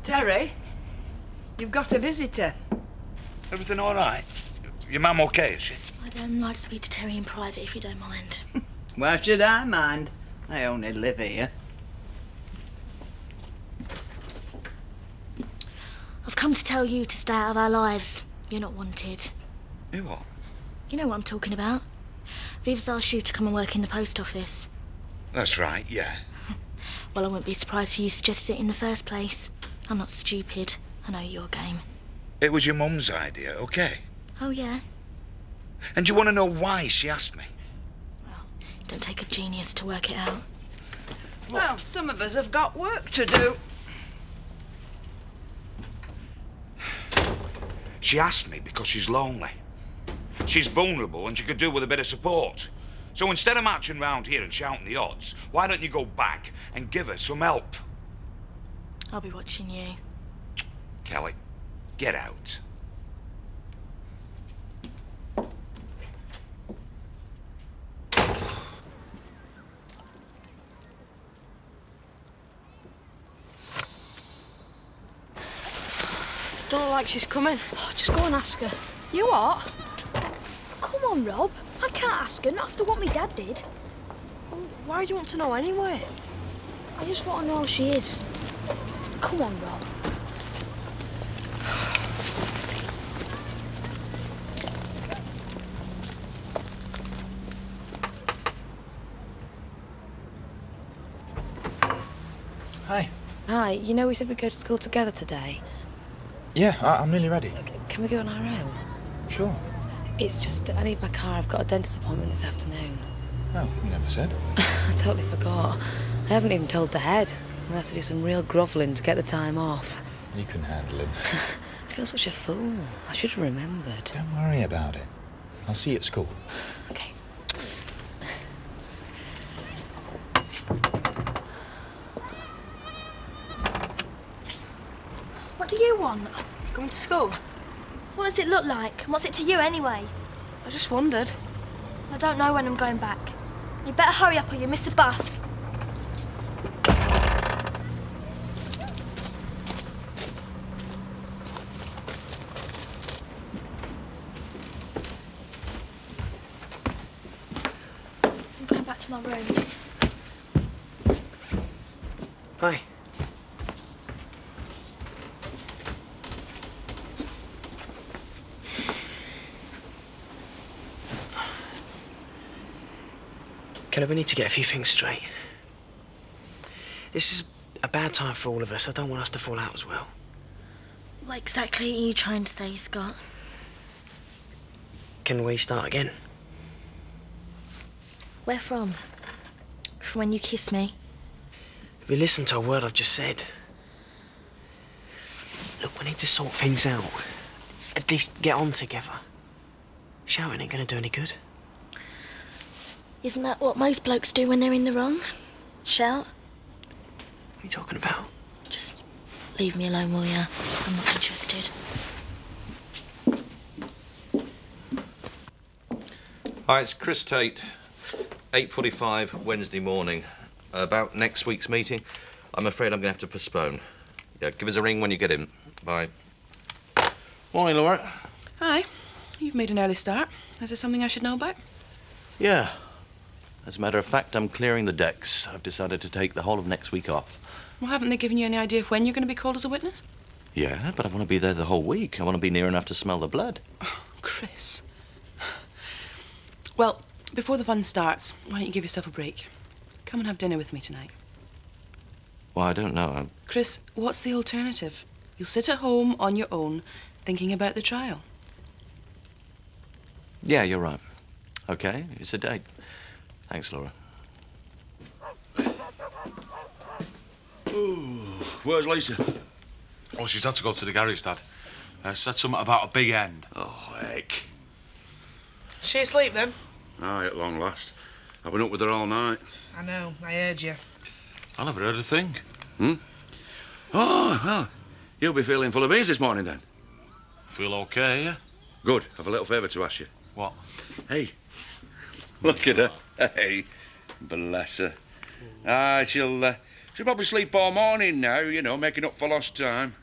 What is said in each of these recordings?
Terry, you've got a visitor. Everything all right? Your mum okay, is she? I'd like to speak to Terry in private, if you don't mind. Why should I mind? I only live here. I've come to tell you to stay out of our lives. You're not wanted. You what? You know what I'm talking about. Viv's asked you to come and work in the post office. That's right, yeah. Well, I wouldn't be surprised if you suggested it in the first place. I'm not stupid. I know your game. It was your mum's idea, okay? Oh, yeah? And do you want to know why she asked me? Well, it don't take a genius to work it out. Well, some of us have got work to do. She asked me because she's lonely. She's vulnerable and she could do with a bit of support. So instead of marching round here and shouting the odds, why don't you go back and give her some help? I'll be watching you. Kelly, get out. Don't look like she's coming. Oh, just go and ask her. You what? Come on, Rob. I can't ask her, not after what my dad did. Well, why do you want to know anyway? I just want to know how she is. Come on, Rob. Hi. Hi, you know we said we'd go to school together today. Yeah, I'm nearly ready. Can we go on our own? Sure. It's just, I need my car. I've got a dentist appointment this afternoon. Oh, you never said. I totally forgot. I haven't even told the head. I'm going to have to do some real grovelling to get the time off. You can handle him. I feel such a fool. I should have remembered. Don't worry about it. I'll see you at school. Okay. What do you want? Going to school? What does it look like? What's it to you anyway? I just wondered. I don't know when I'm going back. You better hurry up or you miss the bus. I'm going back to my room. Hi. Kelly, we need to get a few things straight. This is a bad time for all of us. I don't want us to fall out as well. What exactly are you trying to say, Scott? Can we start again? Where from? From when you kissed me? Have you listened to a word I've just said? Look, we need to sort things out. At least get on together. Shouting ain't gonna do any good. Isn't that what most blokes do when they're in the wrong? Shout? What are you talking about? Just leave me alone, will ya? I'm not interested. Hi, it's Chris Tate. 8:45 Wednesday morning. About next week's meeting, I'm afraid I'm going to have to postpone. Yeah, give us a ring when you get in. Bye. Morning, Laura. Hi. You've made an early start. Is there something I should know about? Yeah. As a matter of fact, I'm clearing the decks. I've decided to take the whole of next week off. Well, haven't they given you any idea of when you're going to be called as a witness? Yeah, but I want to be there the whole week. I want to be near enough to smell the blood. Oh, Chris. Well, before the fun starts, why don't you give yourself a break? Come and have dinner with me tonight. Well, I don't know. Chris, what's the alternative? You'll sit at home on your own, thinking about the trial. Yeah, you're right. Okay, it's a date. Thanks, Laura. Ooh, where's Lisa? Oh, she's had to go to the garage, Dad. Said something about a big end. Oh, heck. She asleep then? Aye, at long last. I've been up with her all night. I know, I heard you. I never heard a thing. Oh, well, you'll be feeling full of beans this morning, then. Feel okay, yeah? Good. I've a little favour to ask you. What? Hey, look at her. Hey, bless her. She'll She'll probably sleep all morning now, you know, making up for lost time.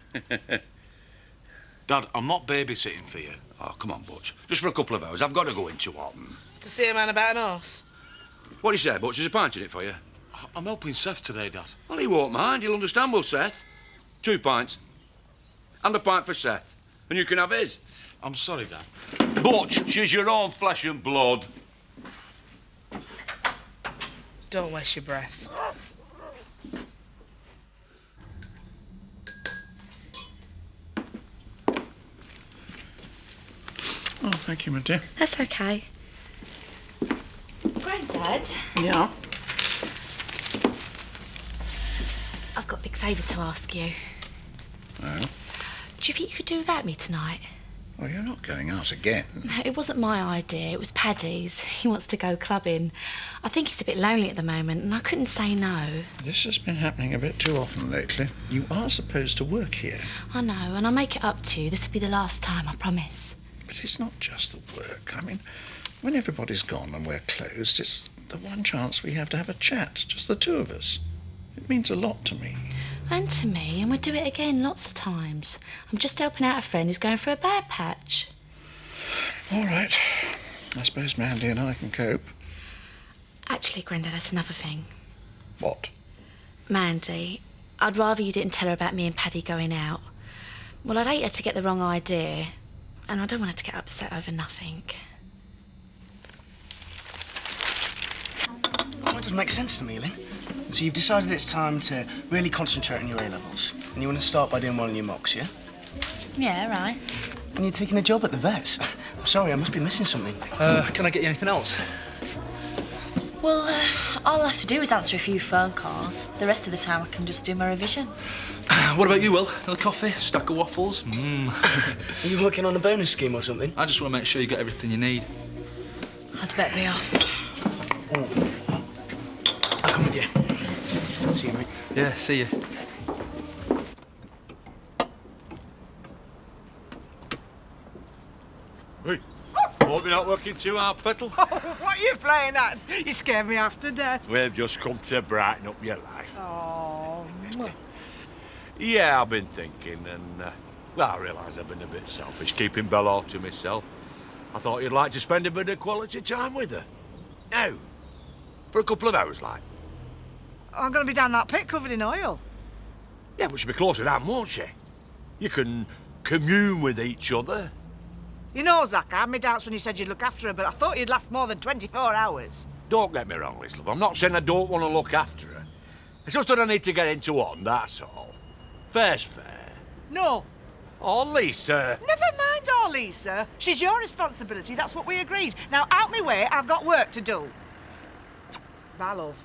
Dad, I'm not babysitting for you. Oh, come on, Butch. Just for a couple of hours. I've got to go into Walton. To see a man about an horse. What do you say, Butch? There's a pint in it for you? I'm helping Seth today, Dad. Well, he won't mind. He'll understand, will Seth? 2 pints. And a pint for Seth. And you can have his. I'm sorry, Dad. Butch, she's your own flesh and blood. Don't waste your breath. Oh, thank you, my dear. That's okay. Grandad? Yeah? I've got a big favour to ask you. Well? Do you think you could do without me tonight? Well, you're not going out again. It wasn't my idea, it was Paddy's. He wants to go clubbing. I think he's a bit lonely at the moment, and I couldn't say no. This has been happening a bit too often lately. You are supposed to work here. I know, and I'll make it up to you. This will be the last time, I promise. But it's not just the work. I mean, when everybody's gone and we're closed, it's the one chance we have to have a chat, just the two of us. It means a lot to me. And to me, and we'll do it again lots of times. I'm just helping out a friend who's going through a bad patch. All right. I suppose Mandy and I can cope. Actually, Grenda, that's another thing. What? Mandy, I'd rather you didn't tell her about me and Paddy going out. Well, I'd hate her to get the wrong idea, and I don't want her to get upset over nothing. Well, it doesn't make sense to me, Lynn. So you've decided it's time to really concentrate on your A-levels. And you want to start by doing well in your mocks, yeah? Yeah, right. And you're taking a job at the vets. I'm sorry, I must be missing something. Can I get you anything else? Well, all I'll have to do is answer a few phone calls. The rest of the time I can just do my revision. What about you, Will? Another coffee? Stack of waffles? Are you working on a bonus scheme or something? I just want to make sure you get everything you need. I'd bet me off. I'll come with you. See you, mate. Yeah, see you. Hey, hope you're not working too hard, Petal. What are you playing at? You scared me half to death. We've just come to brighten up your life. Oh. Yeah, I've been thinking, and, well, I realise I've been a bit selfish, keeping Bella all to myself. I thought you'd like to spend a bit of quality time with her. Now, for a couple of hours, like. I'm going to be down that pit covered in oil. Yeah, but she'll be closer down, won't she? You can commune with each other. You know, Zach, I had my doubts when you said you'd look after her, but I thought you'd last more than 24 hours. Don't get me wrong, Liz, love. I'm not saying I don't want to look after her. It's just that I need to get into one, that's all. Fair's fair. No. Oh, Lisa. Never mind, oh, Lisa. She's your responsibility. That's what we agreed. Now, out my way. I've got work to do. Bye, love.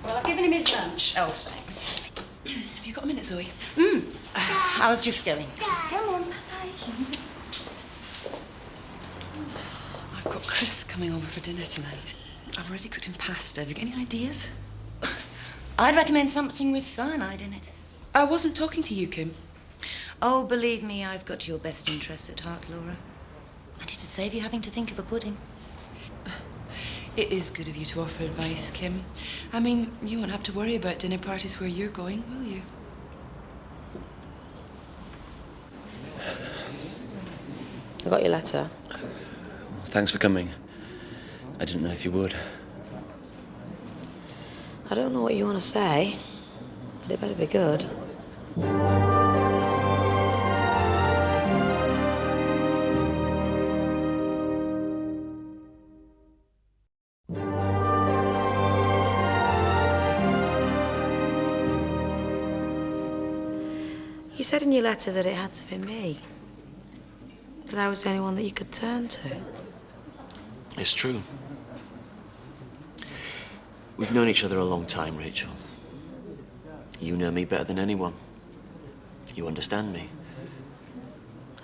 Well, I've given him his lunch. Oh, thanks. Have you got a minute, Zoe? I was just going. Come on. I've got Chris coming over for dinner tonight. I've already cooked him pasta. Have you got any ideas? I'd recommend something with cyanide in it. I wasn't talking to you, Kim. Oh, believe me, I've got your best interests at heart, Laura. And it'd save you having to think of a pudding. It is good of you to offer advice, Kim. I mean, you won't have to worry about dinner parties where you're going, will you? I got your letter. Thanks for coming. I didn't know if you would. I don't know what you want to say, but it better be good. You said in your letter that it had to be me. That I was the only one that you could turn to. It's true. We've known each other a long time, Rachel. You know me better than anyone. You understand me.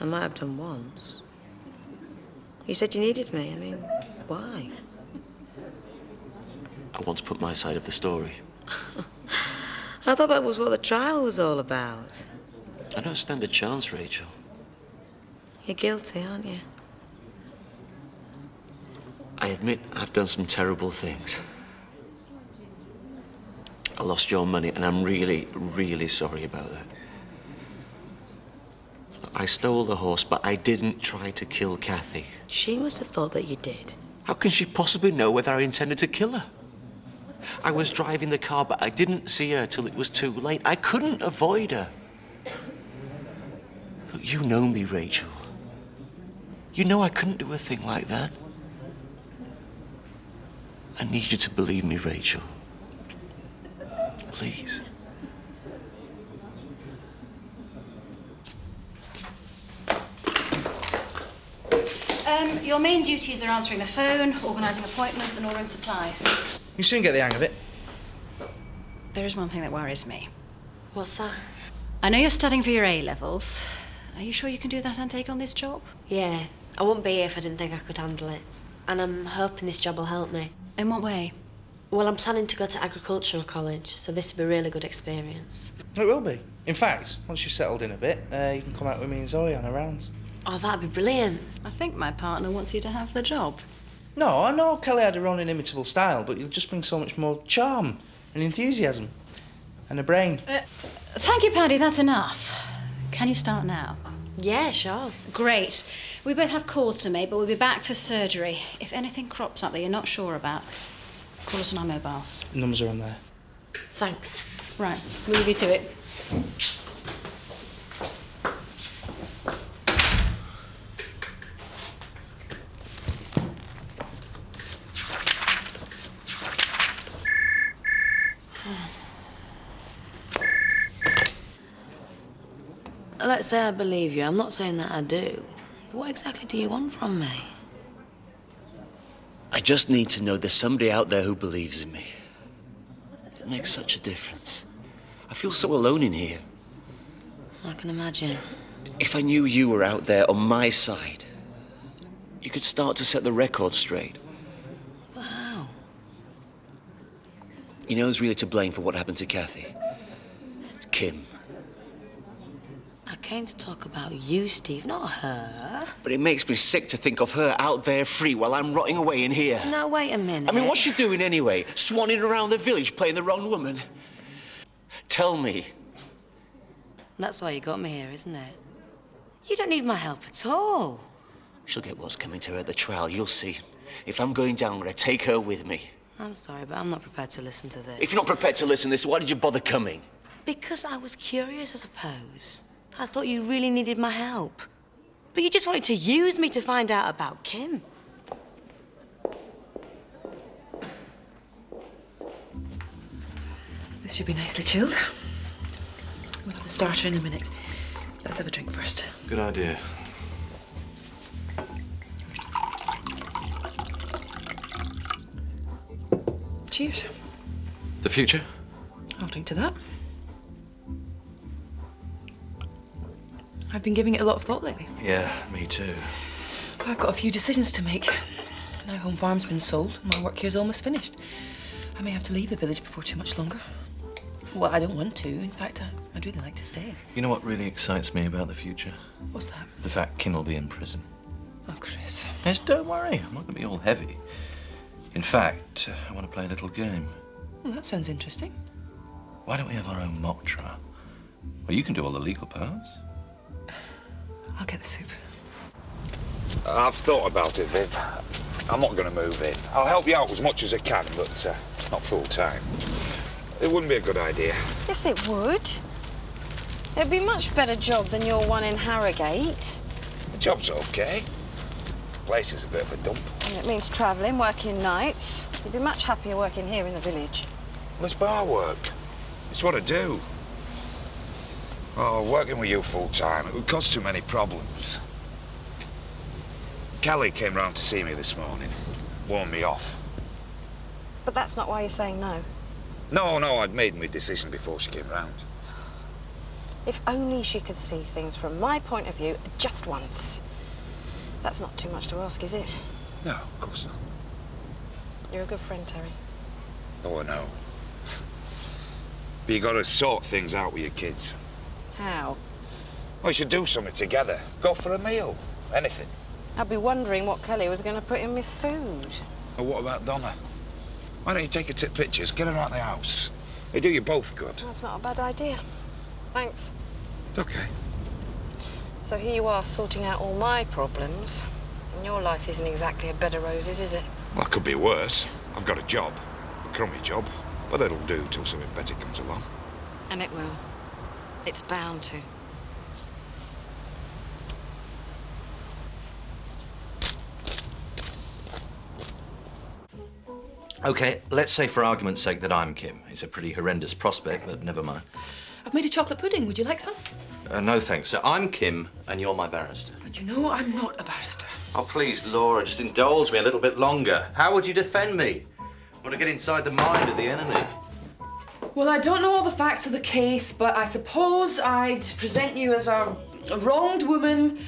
I might have done once. You said you needed me. I mean, why? I want to put my side of the story. I thought that was what the trial was all about. I don't stand a chance, Rachel. You're guilty, aren't you? I admit I've done some terrible things. I lost your money, and I'm really, really sorry about that. I stole the horse, but I didn't try to kill Kathy. She must have thought that you did. How can she possibly know whether I intended to kill her? I was driving the car, but I didn't see her till it was too late. I couldn't avoid her. Look, you know me, Rachel. You know I couldn't do a thing like that. I need you to believe me, Rachel. Please. Your main duties are answering the phone, organising appointments and ordering supplies. You soon get the hang of it. There is one thing that worries me. What's that? I know you're studying for your A-levels. Are you sure you can do that and take on this job? Yeah. I wouldn't be here if I didn't think I could handle it. And I'm hoping this job will help me. In what way? Well, I'm planning to go to agricultural college, so this will be a really good experience. It will be. In fact, once you've settled in a bit, you can come out with me and Zoe on our rounds. Oh, that'd be brilliant. I think my partner wants you to have the job. No, I know Kelly had her own inimitable style, but you'll just bring so much more charm and enthusiasm and a brain. Thank you, Paddy. That's enough. Can you start now? Yeah, sure. Great. We both have calls to make, but we'll be back for surgery. If anything crops up that you're not sure about, call us on our mobiles. Numbers are on there. Thanks. Right, we'll leave you to it. Let's say I believe you. I'm not saying that I do. But what exactly do you want from me? I just need to know there's somebody out there who believes in me. It makes such a difference. I feel so alone in here. I can imagine. If I knew you were out there on my side, you could start to set the record straight. But how? You know who's really to blame for what happened to Kathy? It's Kim. I came to talk about you, Steve, not her. But it makes me sick to think of her out there free while I'm rotting away in here. Now, wait a minute. I mean, what's she doing anyway? Swanning around the village playing the wrong woman? Tell me. That's why you got me here, isn't it? You don't need my help at all. She'll get what's coming to her at the trial, you'll see. If I'm going down, I'm going to take her with me. I'm sorry, but I'm not prepared to listen to this. If you're not prepared to listen to this, why did you bother coming? Because I was curious, I suppose. I thought you really needed my help. But you just wanted to use me to find out about Kim. This should be nicely chilled. We'll have the starter in a minute. Let's have a drink first. Good idea. Cheers. The future? I'll drink to that. I've been giving it a lot of thought lately. Yeah, me too. I've got a few decisions to make. Now Home Farm's been sold, my work here's almost finished. I may have to leave the village before too much longer. Well, I don't want to. In fact, I'd really like to stay. You know what really excites me about the future? What's that? The fact Kim will be in prison. Oh, Chris. Yes, don't worry. I'm not going to be all heavy. In fact, I want to play a little game. Well, that sounds interesting. Why don't we have our own mock trial? Well, you can do all the legal parts. I'll get the soup. I've thought about it, Viv. I'm not going to move in. I'll help you out as much as I can, but not full time. It wouldn't be a good idea. Yes, it would. It'd be a much better job than your one in Harrogate. The job's okay. The place is a bit of a dump. And it means travelling, working nights. You'd be much happier working here in the village. Well, it's bar work. It's what I do. Oh, working with you full time, it would cause too many problems. Kelly came round to see me this morning. Warned me off. But that's not why you're saying no. No, I'd made my decision before she came round. If only she could see things from my point of view just once. That's not too much to ask, is it? No, of course not. You're a good friend, Terry. Oh, I know. But you gotta sort things out with your kids. How? Well, you should do something together. Go for a meal. Anything. I'd be wondering what Kelly was going to put in my food. Or what about Donna? Why don't you take her to pictures, get her out of the house? They do you both good. That's not a bad idea. Thanks. It's okay. So here you are sorting out all my problems. And your life isn't exactly a bed of roses, is it? Well, it could be worse. I've got a job. A crummy job. But it'll do till something better comes along. And it will. It's bound to. OK, let's say for argument's sake that I'm Kim. It's a pretty horrendous prospect, but never mind. I've made a chocolate pudding. Would you like some? No, thanks. So I'm Kim, and you're my barrister. But you know I'm not a barrister. Oh, please, Laura, just indulge me a little bit longer. How would you defend me? I want to get inside the mind of the enemy. Well, I don't know all the facts of the case, but I suppose I'd present you as a wronged woman,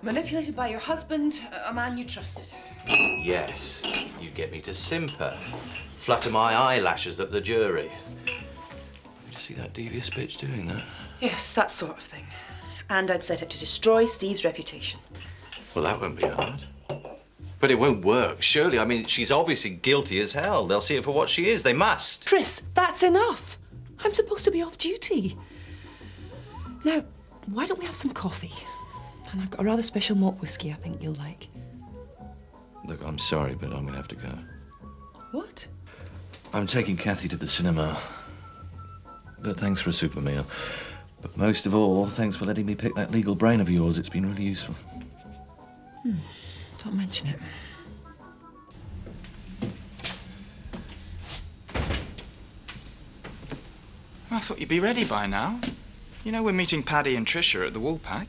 manipulated by your husband, a man you trusted. Yes, you get me to simper, flutter my eyelashes at the jury. Did you see that devious bitch doing that? Yes, that sort of thing. And I'd set it to destroy Steve's reputation. Well, that won't be hard. But it won't work, surely. I mean, she's obviously guilty as hell. They'll see her for what she is. They must. Chris, that's enough. I'm supposed to be off duty. Now, why don't we have some coffee? And I've got a rather special malt whiskey I think you'll like. Look, I'm sorry, but I'm going to have to go. What? I'm taking Kathy to the cinema. But thanks for a super meal. But most of all, thanks for letting me pick that legal brain of yours. It's been really useful. Don't mention it. I thought you'd be ready by now. You know, we're meeting Paddy and Tricia at the Woolpack.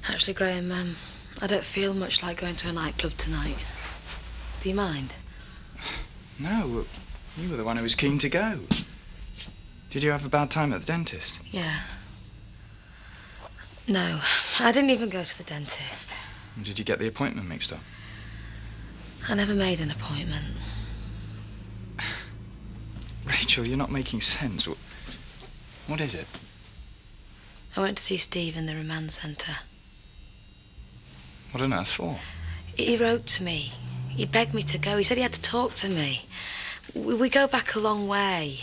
Actually, Graham, I don't feel much like going to a nightclub tonight. Do you mind? No, you were the one who was keen to go. Did you have a bad time at the dentist? Yeah. No, I didn't even go to the dentist. Did you get the appointment mixed up? I never made an appointment. Rachel, you're not making sense. What is it? I went to see Steve in the remand centre. What on earth for? He wrote to me. He begged me to go. He said he had to talk to me. We go back a long way.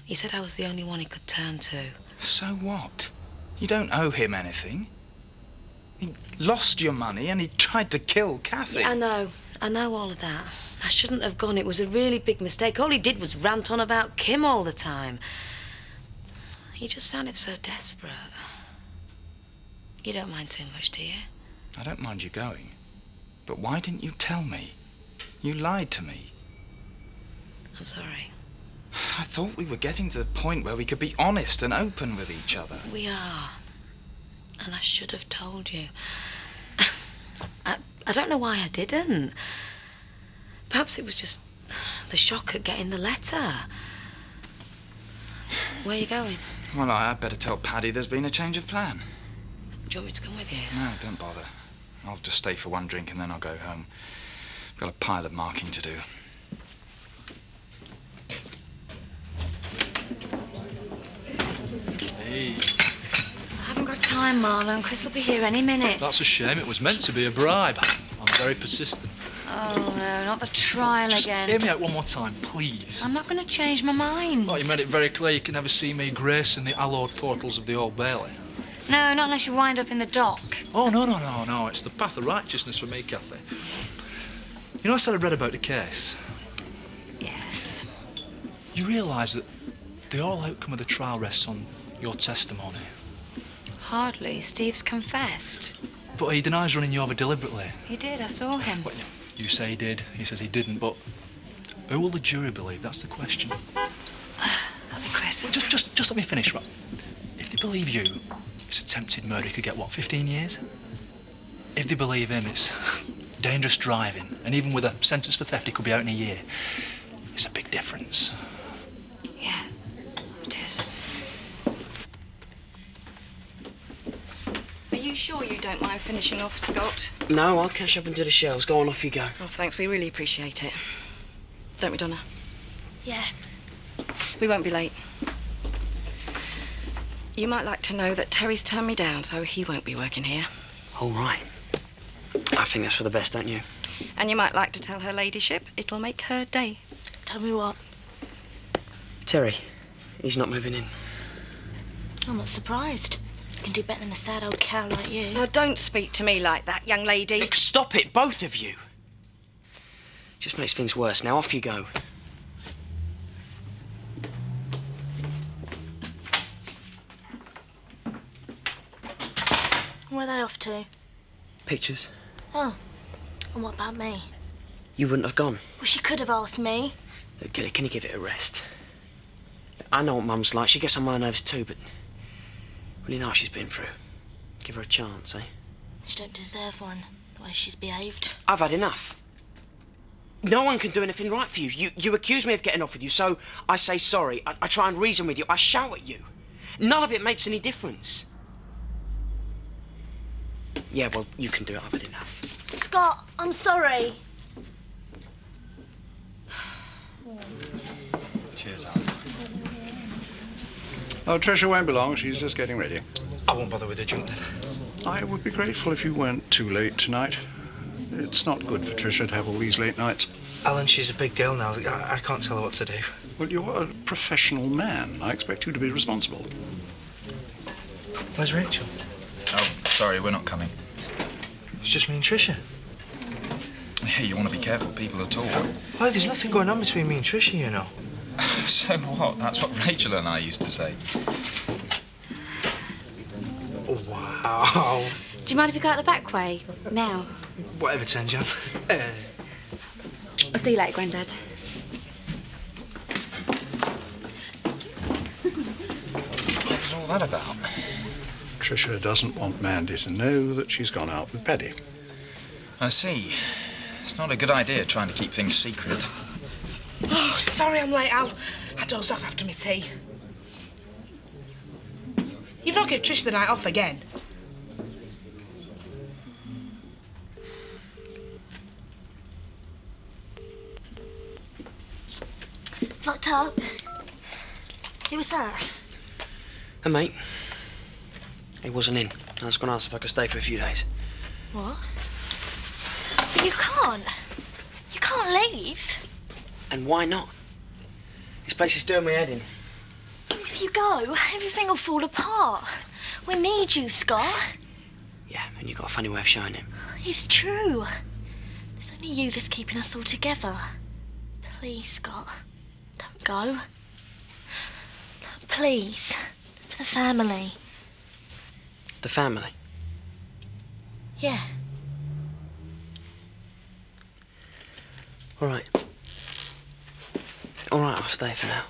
He said I was the only one he could turn to. So what? You don't owe him anything. He lost your money and he tried to kill Kathy. Yeah, I know all of that. I shouldn't have gone. It was a really big mistake. All he did was rant on about Kim all the time. He just sounded so desperate. You don't mind too much, do you? I don't mind you going. But why didn't you tell me? You lied to me. I'm sorry. I thought we were getting to the point where we could be honest and open with each other. We are. And I should have told you. I don't know why I didn't. Perhaps it was just the shock at getting the letter. Where are you going? Well, I'd better tell Paddy there's been a change of plan. Do you want me to come with you? No, don't bother. I'll just stay for one drink and then I'll go home. I've got a pile of marking to do. Hey. I haven't got time, Marlon. Chris will be here any minute. That's a shame. It was meant to be a bribe. I'm very persistent. Oh, no, not the trial Just again. hear me out one more time, please. I'm not going to change my mind. Well, you made it very clear you can never see me gracing the hallowed portals of the Old Bailey. No, not unless you wind up in the dock. Oh, no. It's the path of righteousness for me, Kathy. You know, I said I read about the case. Yes. You realise that the whole outcome of the trial rests on your testimony. Hardly. Steve's confessed. But he denies running you over deliberately. He did. I saw him. Well, you say he did. He says he didn't. But who will the jury believe? That's the question. Chris. Just let me finish, right? If they believe you, it's attempted murder. He could get, what, 15 years? If they believe him, it's dangerous driving. And even with a sentence for theft, he could be out in a year. It's a big difference. Yeah, it is. Are you sure you don't mind finishing off, Scott? No, I'll catch up and do the shelves. Go on, off you go. Oh, thanks. We really appreciate it. Don't we, Donna? Yeah. We won't be late. You might like to know that Terry's turned me down, so he won't be working here. All right. I think that's for the best, don't you? And you might like to tell her ladyship it'll make her day. Tell me what? Terry, he's not moving in. I'm not surprised. You can do better than a sad old cow like you. Now, don't speak to me like that, young lady. Nick, stop it, both of you. Just makes things worse. Now, off you go. Where are they off to? Pictures. Oh, and what about me? You wouldn't have gone. Well, she could have asked me. Look, Kelly, can you give it a rest? I know what Mum's like. She gets on my nerves too, but... Well, you know what she's been through. Give her a chance, eh? She don't deserve one, the way she's behaved. I've had enough. No one can do anything right for you. You accuse me of getting off with you, so I say sorry. I try and reason with you. I shout at you. None of it makes any difference. Yeah, well, you can do it. I've had enough. Scott, I'm sorry. Cheers, Alan. Oh, Tricia won't be long. She's just getting ready. I won't bother with the drink then. I would be grateful if you weren't too late tonight. It's not good for Tricia to have all these late nights. Alan, she's a big girl now. I can't tell her what to do. Well, you're a professional man. I expect you to be responsible. Where's Rachel? Oh, sorry, we're not coming. It's just me and Tricia. Yeah, you want to be careful. People will talk. Oh, there's nothing going on between me and Tricia, you know. So what? That's what Rachel and I used to say. Wow. Do you mind if we go out the back way now? Whatever turns you on. I'll see you later, Grandad. What was all that about? Tricia doesn't want Mandy to know that she's gone out with Paddy. I see. It's not a good idea trying to keep things secret. Oh, sorry I'm late, Al. I dozed off after my tea. You've not given Trish the night off again. Locked up? Who was that? Hey, mate. He wasn't in. I was going to ask if I could stay for a few days. What? But you can't. You can't leave. And why not? This place is doing my head in. If you go, everything will fall apart. We need you, Scott. Yeah, and you've got a funny way of showing it. It's true. It's only you that's keeping us all together. Please, Scott, don't go. Please, for the family. The family? Yeah. All right. All right, I'll stay for now.